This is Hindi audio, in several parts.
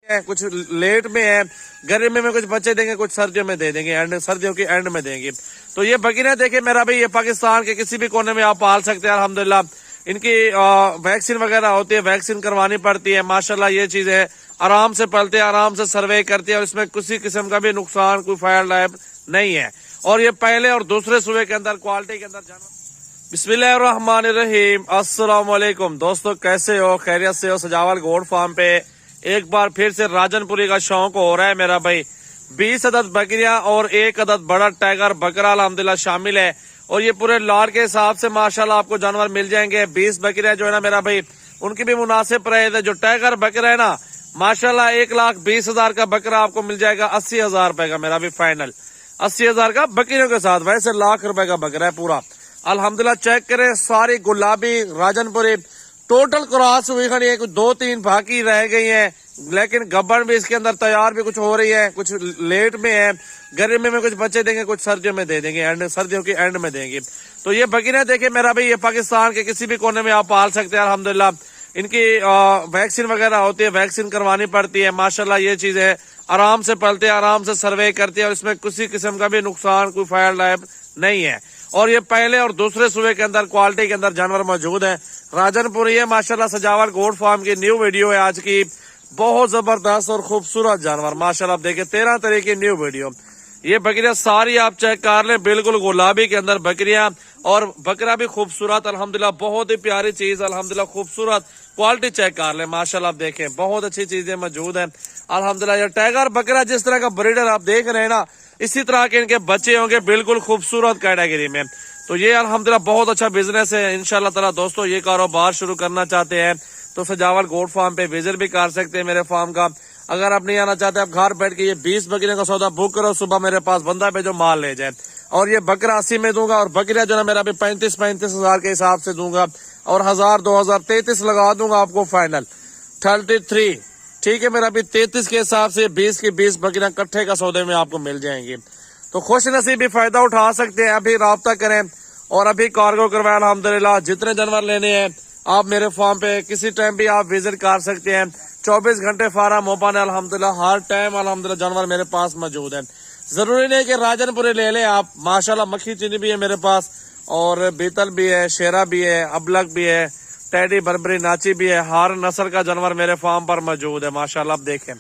कुछ लेट में है, गर्मी में कुछ बच्चे देंगे, कुछ सर्दियों में दे देंगे, एंड सर्दियों के एंड में देंगे। तो ये बकरियां देखे मेरा भाई, ये पाकिस्तान के किसी भी कोने में आप पाल सकते हैं अल्हम्दुलिल्लाह। इनकी वैक्सीन वगैरह होती है, वैक्सीन करवानी पड़ती है। माशाल्लाह ये चीजें आराम से पलते हैं, आराम से सर्वे करते हैं और इसमें किसी किस्म का भी नुकसान, कोई फायर लाइफ नहीं है। और ये पहले और दूसरे सूबे के अंदर क्वालिटी के अंदर जानवर। बिस्मिल्लाहिर्रहमानिर्रहीम, अस्सलाम वालेकुम दोस्तों, कैसे हो? खैरियत से हो? सजावल गोट फार्म पे एक बार फिर से राजनपुरी का शौक हो रहा है मेरा भाई। 20 अदद बकरियां और 1 अदद बड़ा टाइगर बकरा अल्हम्दुलिल्लाह शामिल है। और ये पूरे लॉट के हिसाब से माशाल्लाह आपको जानवर मिल जाएंगे। 20 बकरियां जो है ना मेरा भाई, उनकी भी मुनासिब प्राइस है। जो टाइगर बकरा है ना माशाल्लाह 1,20,000 का बकरा आपको मिल जाएगा 80,000 रुपए का मेरा भी फाइनल। 80,000 का बकरियों के साथ, वैसे ₹1,00,000 का बकरा है पूरा अल्हम्दुलिल्लाह। चेक करें, सारी गुलाबी राजनपुरी टोटल क्रॉस हुई खड़ी है। कुछ 2-3 बाकी रह गई हैं, लेकिन गब्बन भी इसके अंदर तैयार भी कुछ हो रही है, कुछ लेट में है। गर्मी में कुछ बच्चे देंगे, कुछ सर्दियों में दे देंगे, एंड सर्दियों के एंड में देंगे। तो ये बकरियां देखे मेरा भाई, ये पाकिस्तान के किसी भी कोने में आप पाल सकते हैं अल्हम्दुलिल्लाह। इनकी वैक्सीन वगैरह होती है, वैक्सीन करवानी पड़ती है। माशाल्लाह ये चीजें आराम से पलते हैं, आराम से सर्वे करते हैं और इसमें किसी किस्म का भी नुकसान, कोई फायर लाइफ नहीं है। और ये पहले और दूसरे सूबे के अंदर क्वालिटी के अंदर जानवर मौजूद है। राजनपुरी है माशाल्लाह। सजावल गोट फार्म की न्यू वीडियो है आज की, बहुत जबरदस्त और खूबसूरत जानवर माशाल्लाह। आप देखें 13 तरह की न्यू वीडियो। ये बकरियां सारी आप चेक कर लें, बिल्कुल गुलाबी के अंदर बकरियां, और बकरा भी खूबसूरत अल्हम्दुलिल्लाह। बहुत ही प्यारी चीज अल्हम्दुलिल्लाह, खूबसूरत क्वालिटी चेक कर लें माशाल्लाह। आप देखें बहुत अच्छी चीजें मौजूद है अल्हम्दुलिल्लाह। ये टाइगर बकरा जिस तरह का ब्रीडर आप देख रहे हैं ना, इसी तरह के इनके बच्चे होंगे बिल्कुल खूबसूरत कैटेगरी में। तो ये अल्हम्दुलिल्लाह बहुत अच्छा बिजनेस है इंशाल्लाह ताला। दोस्तों ये कारोबार शुरू करना चाहते हैं तो सजावल गोट फार्म पे विजिट भी कर सकते हैं मेरे फार्म का। अगर आप नहीं आना चाहते, आप घर बैठ के ये 20 बकरियों का सौदा बुक करो, सुबह मेरे पास बंदा भेजो, माल ले जाए। और ये बकरा 80 में दूंगा और बकरियां जो है मेरा भी 35 हजार के हिसाब से दूंगा और 1000 2000 33 लगा दूंगा आपको फाइनल 33। ठीक है मेरा भी 33 के हिसाब से 20 की 20 बकरियां कट्ठे का सौदे में आपको मिल जाएंगी। तो खुश नसीबी फायदा उठा सकते हैं, अभी राब्ता करें और अभी कार्गो करवाए अल्हम्दुलिल्लाह। जितने जानवर लेने हैं आप मेरे फार्म पे किसी टाइम भी आप विजिट कर सकते हैं। 24 घंटे फार्म ओपन है अल्हम्दुलिल्लाह, हर टाइम अल्हम्दुलिल्लाह जानवर मेरे पास मौजूद है। जरूरी नहीं कि राजनपुरी ले लें आप, माशाल्लाह मक्खी चीनी भी है मेरे पास, और बीतल भी है, शेरा भी है, अबलक भी है, टेडी बर्बरी नाची भी है। हर नस्ल का जानवर मेरे फार्म पर मौजूद है माशाल्लाह। आप देखें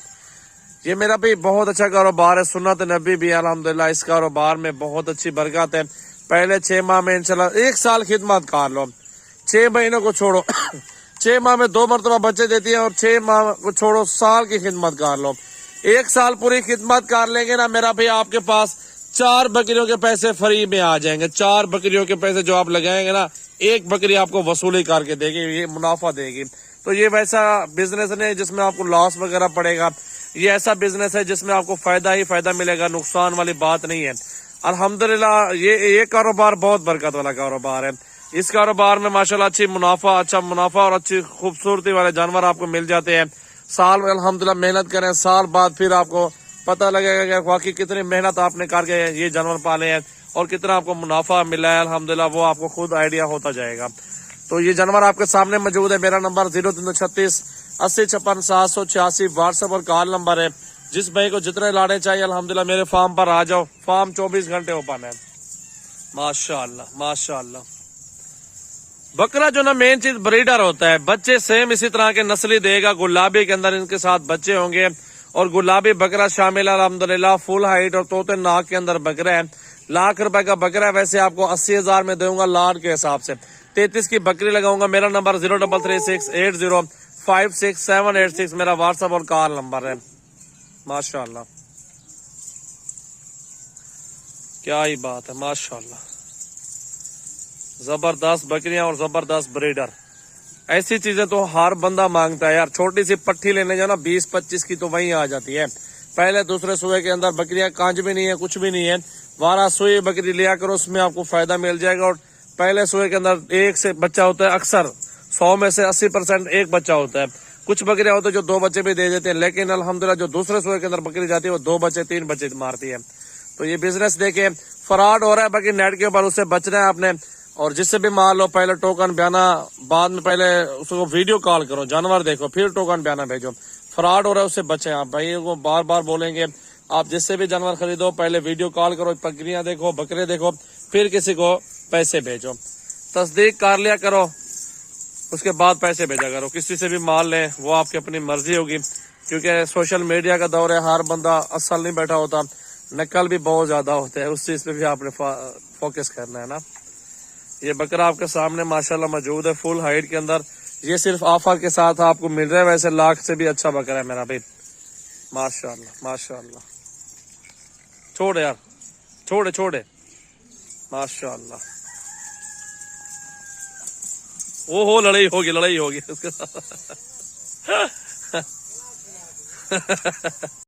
ये मेरा भी बहुत अच्छा कारोबार है, सुन्नत नबी भी अल्हम्दुलिल्लाह। इस कारोबार में बहुत अच्छी बरकत है। पहले 6 माह में इंशाल्लाह 1 साल खिदमत कर लो, 6 महीनों को छोड़ो 6 माह में 2 मरतबा बच्चे देती है और 6 माह को छोड़ो साल की खिदमत कर लो। 1 साल पूरी खिदमत कर लेंगे ना मेरा भाई, आपके पास 4 बकरियों के पैसे फ्री में आ जाएंगे। 4 बकरियों के पैसे जो आप लगाएंगे ना, 1 बकरी आपको वसूली करके देगी, ये मुनाफा देगी। तो ये वैसा बिजनेस नहीं जिसमें आपको लॉस वगैरह पड़ेगा, ये ऐसा बिजनेस है जिसमें आपको फायदा ही फायदा मिलेगा, नुकसान वाली बात नहीं है अल्हम्दुलिल्लाह। ये कारोबार बहुत बरकत वाला कारोबार है। इस कारोबार में माशाल्लाह अच्छा मुनाफा और अच्छी खूबसूरती वाले जानवर आपको मिल जाते हैं। साल में अल्हम्दुलिल्लाह मेहनत करें, साल बाद फिर आपको पता लगेगा कि वाकई कितनी मेहनत आपने करके ये जानवर पाले हैं और कितना आपको मुनाफा मिला है अल्हम्दुलिल्लाह, वो आपको खुद आइडिया होता जाएगा। तो ये जानवर आपके सामने मौजूद है। मेरा नंबर 0336 80 56 786 व्हाट्सएप और कॉल नंबर है। जिस भाई को जितने लाने चाहिए अल्हम्दुलिल्लाह मेरे फार्म पर आ जाओ। फार्म 24 घंटे ओपन है माशाल्लाह माशाल्लाह। बकरा जो ना मेन चीज ब्रीडर होता है, बच्चे सेम इसी तरह के नस्ली देगा। गुलाबी के अंदर इनके साथ बच्चे होंगे और गुलाबी बकरा शामिल है अल्हम्दुलिल्लाह। फुल हाइट और तोते नाक के अंदर बकरा है। ₹1,00,000 का बकरा है, वैसे आपको 80,000 में दूंगा लाट के हिसाब से। 33 की बकरी लगाऊंगा। मेरा नंबर 0336 80 56786 मेरा व्हाट्सएप और कॉल नंबर है माशाल्लाह। क्या ही बात है माशाल्लाह, जबरदस्त बकरियां और जबरदस्त ब्रीडर। ऐसी चीजें तो हर बंदा मांगता है यार। छोटी सी पट्टी लेने जाओ ना 20-25 की, तो वहीं आ जाती है। पहले दूसरे सुबह के अंदर बकरियां कांच भी नहीं है, कुछ भी नहीं है। 12 सुई बकरी लिया करो, उसमें आपको फायदा मिल जाएगा। और पहले सुबह के अंदर 1 से बच्चा होता है, अक्सर 100 में से 80% एक बच्चा होता है। कुछ बकरियां होती है जो 2 बच्चे भी दे देते हैं, लेकिन अल्हम्दुलिल्लाह जो दूसरे सुबह के अंदर बकरी जाती है वो 2 बच्चे 3 बच्चे मारती है। तो ये बिजनेस देखे फ्रॉड हो रहा है, बाकी नेट के ऊपर उससे बचना है आपने। और जिससे भी मान लो पहले टोकन बयाना, बाद में पहले उसको वीडियो कॉल करो, जानवर देखो, फिर टोकन बयाना भेजो। फ्रॉड हो रहा है उससे बचें आप भाई। वो बार बार बोलेंगे आप जिससे भी जानवर खरीदो पहले वीडियो कॉल करो, बकरियां देखो, बकरे देखो, फिर किसी को पैसे भेजो। तस्दीक कर लिया करो, उसके बाद पैसे भेजा करो। किसी से भी माल लें वो आपकी अपनी मर्जी होगी, क्योंकि सोशल मीडिया का दौर है, हर बंदा असल नहीं बैठा होता, नकल भी बहुत ज्यादा होते हैं। उस चीज पे भी आपने फोकस करना है ना। ये बकरा आपके सामने माशाल्लाह मौजूद है फुल हाइट के अंदर। ये सिर्फ ऑफर के साथ आपको मिल रहा है, वैसे लाख से भी अच्छा बकरा है मेरा भाई। माशाल्लाह माशाल्लाह। छोड़े यार, छोड़े छोड़े, माशाल्लाह। वो हो लड़ाई होगी, लड़ाई होगी उसके साथ।